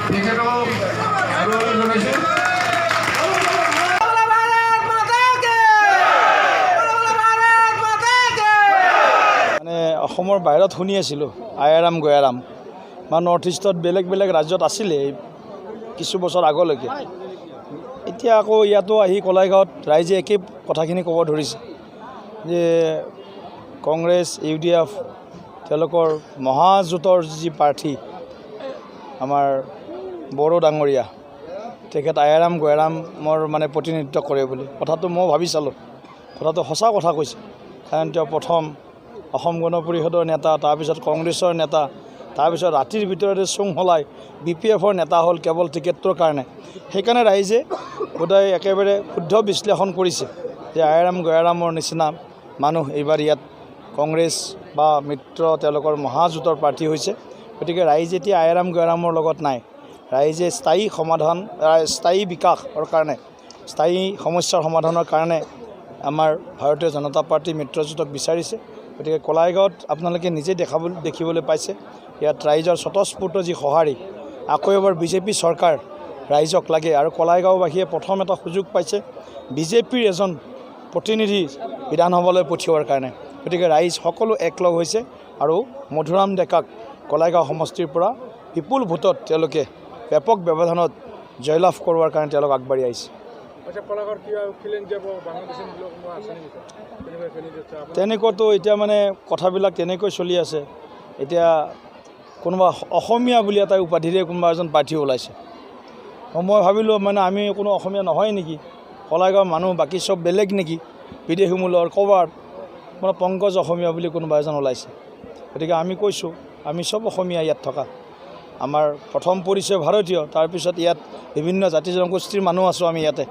অসমৰ বাহিৰত শুনি আছিলোঁ আয়াৰাম গয়াৰাম বা নৰ্থ ইষ্টত বেলেগ বেলেগ ৰাজ্যত আছিলে কিছু বছৰ আগলৈকে। এতিয়া আকৌ ইয়াতো আহি কলাইগাঁৱত ৰাইজে একেই কথাখিনি ক'ব ধৰিছে যে কংগ্ৰেছ UDF তেওঁলোকৰ মহাজোঁটৰ যি প্ৰাৰ্থী আমাৰ বড়ো ডাঙৰীয়া তেখেত আয়াৰাম গয়াৰামৰ মানে প্ৰতিনিধিত্ব কৰে বুলি কথাটো মই ভাবি চালোঁ। কথাটো সঁচা কথা কৈছে, কাৰণ তেওঁ প্ৰথম অসম গণ পৰিষদৰ নেতা, তাৰপিছত কংগ্ৰেছৰ নেতা, তাৰপিছত ৰাতিৰ ভিতৰতে চুং হলাই BPFৰ নেতা হ'ল কেৱল টিকেটৰ কাৰণে। সেইকাৰণে ৰাইজে বোধহয় একেবাৰে শুদ্ধ বিশ্লেষণ কৰিছে যে আয়াৰাম গয়াৰামৰ নিচিনা মানুহ এইবাৰ ইয়াত কংগ্ৰেছ বা মিত্ৰ তেওঁলোকৰ মহাজোঁটৰ প্ৰাৰ্থী হৈছে। গতিকে ৰাইজে এতিয়া আয়াৰাম গয়াৰামৰ লগত নাই, ৰাইজে স্থায়ী সমাধান, স্থায়ী বিকাশৰ কাৰণে, স্থায়ী সমস্যাৰ সমাধানৰ কাৰণে আমাৰ ভাৰতীয় জনতা পাৰ্টি মিত্ৰজোঁটক বিচাৰিছে। গতিকে কলাইগাঁৱত আপোনালোকে নিজে দেখিবলৈ পাইছে, ইয়াত ৰাইজৰ স্বতঃস্ফূৰ্ত যি সঁহাৰি, আকৌ এবাৰ BJP চৰকাৰ ৰাইজক লাগে। আৰু কলাইগাঁওবাসীয়ে প্ৰথম এটা সুযোগ পাইছে BJPৰ এজন প্ৰতিনিধি বিধানসভালৈ পঠিওৱাৰ কাৰণে। গতিকে ৰাইজ সকলো একলগ হৈছে আৰু মধুৰাম ডেকাক কলাইগাঁও সমষ্টিৰ পৰা বিপুল ভোটত তেওঁলোকে ব্যাপক ব্যৱধানত জয়লাভ কৰোৱাৰ কাৰণে তেওঁলোক আগবাঢ়ি আহিছে। তেনেকুৱাতো এতিয়া মানে কথাবিলাক তেনেকৈ চলি আছে। এতিয়া কোনোবা অসমীয়া বুলি এটা উপাধিৰে কোনোবা এজন প্ৰাৰ্থী ওলাইছে। মই ভাবিলোঁ মানে আমি কোনো অসমীয়া নহয় নেকি, কলাইগাঁৱৰ মানুহ বাকী চব বেলেগ নেকি, বিদেশী মূলৰ ক'ৰবাত মানে পংকজ অসমীয়া বুলি কোনোবা এজন ওলাইছে। গতিকে আমি কৈছোঁ আমি চব অসমীয়া ইয়াত থকা, আমাৰ প্ৰথম পৰিচয় ভাৰতীয়, তাৰপিছত ইয়াত বিভিন্ন জাতি জনগোষ্ঠীৰ মানুহ আছোঁ আমি ইয়াতে।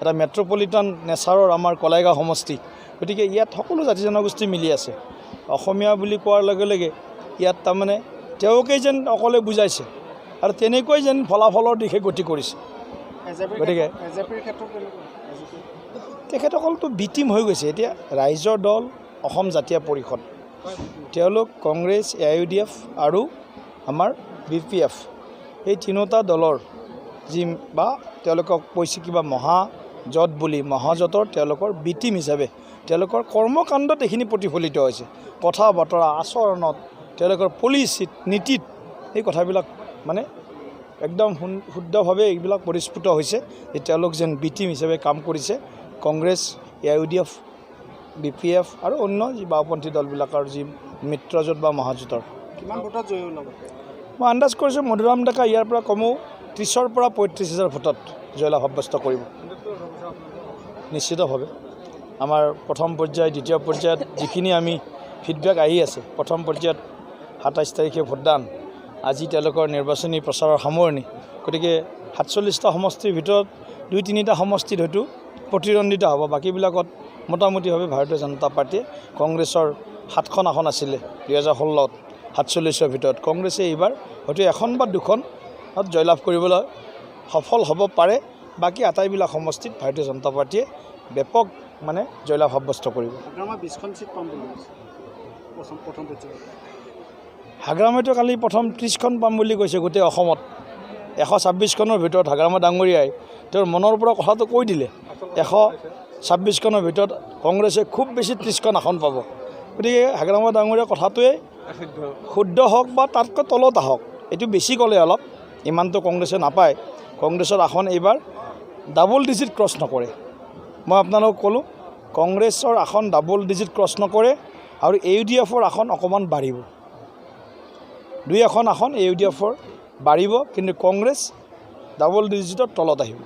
এটা মেট্ৰপলিটান নেচাৰৰ আমাৰ কলাইগাঁও সমষ্টি। গতিকে ইয়াত সকলো জাতি জনগোষ্ঠী মিলি আছে। অসমীয়া বুলি কোৱাৰ লগে লগে ইয়াত তাৰমানে তেওঁকেই যেন অকলে বুজাইছে আৰু তেনেকৈ যেন ফলাফলৰ দিশে গতি কৰিছে। গতিকে তেখেতসকলতো বিটিম হৈ গৈছে। এতিয়া ৰাইজৰ দল অসম জাতীয় পৰিষদ, তেওঁলোক কংগ্ৰেছ, AIUDF আৰু আমাৰ BPF, এই তিনিওটা দলৰ যি বা তেওঁলোকক কৈছে কিবা মহাজোঁট বুলি, মহাজোঁটৰ তেওঁলোকৰ বিটিম হিচাপে তেওঁলোকৰ কৰ্মকাণ্ডত এইখিনি প্ৰতিফলিত হৈছে। কথা বতৰা, আচৰণত, তেওঁলোকৰ পলিচিত, নীতিত এই কথাবিলাক মানে একদম শুদ্ধভাৱে এইবিলাক পৰিস্ফুট হৈছে যে তেওঁলোক যেন বিটিম হিচাপে কাম কৰিছে কংগ্ৰেছ, AIUDF, BPF আৰু অন্য যি বাওঁপন্থী দলবিলাকৰ যি মিত্ৰজোঁট বা মহাজোঁটৰ। কিমান ভোটত জয়ী হ'ব? মই আন্দাজ কৰিছোঁ মধুৰাম ডেকা ইয়াৰ পৰা কমেও 30,000 পৰা 35,000 ভোটত জয়লাভ সাব্যস্ত কৰিব নিশ্চিতভাৱে। আমাৰ প্ৰথম পৰ্যায়, দ্বিতীয় পৰ্যায়ত যিখিনি আমি ফিডবেক আহি আছে, প্ৰথম পৰ্যায়ত 27 তাৰিখে ভোটদান, আজি তেওঁলোকৰ নিৰ্বাচনী প্ৰচাৰৰ সামৰণি। গতিকে 47টা সমষ্টিৰ ভিতৰত 2-3টা সমষ্টিত হয়তো প্ৰতিদ্বন্দ্বিতা হ'ব, বাকীবিলাকত মোটামুটিভাৱে ভাৰতীয় জনতা পাৰ্টীয়ে, কংগ্ৰেছৰ 7খন আসন আছিলে 2016ত 47ৰ ভিতৰত, কংগ্ৰেছে এইবাৰ হয়তো 1খন বা 2খনত জয়লাভ কৰিবলৈ সফল হ'ব পাৰে। বাকী আটাইবিলাক সমষ্টিত ভাৰতীয় জনতা পাৰ্টীয়ে ব্যাপক মানে জয়লাভ সাব্যস্ত কৰিব। হাগ্ৰামতো কালি প্ৰথম 30খন পাম বুলি কৈছে গোটেই অসমত। 126খনৰ ভিতৰত হাগ্ৰামা ডাঙৰীয়াই তেওঁৰ মনৰ পৰা কথাটো কৈ দিলে, 126খনৰ ভিতৰত কংগ্ৰেছে খুব বেছি 30খন আসন পাব। গতিকে হাগ্ৰামা ডাঙৰীয়া কথাটোৱে শুদ্ধ হওক বা তাতকৈ তলত আহক, এইটো বেছি ক'লে অলপ, ইমানটো কংগ্ৰেছে নাপায়। কংগ্ৰেছৰ আসন এইবাৰ ডাবল ডিজিট ক্ৰছ নকৰে। মই আপোনালোকক ক'লোঁ কংগ্ৰেছৰ আসন ডাবল ডিজিট ক্ৰছ নকৰে আৰু AIUDFৰ আসন অকণমান বাঢ়িব, 2 এখন আসন AIUDFৰ বাঢ়িব, কিন্তু কংগ্ৰেছ ডাবল ডিজিটৰ তলত আহিব।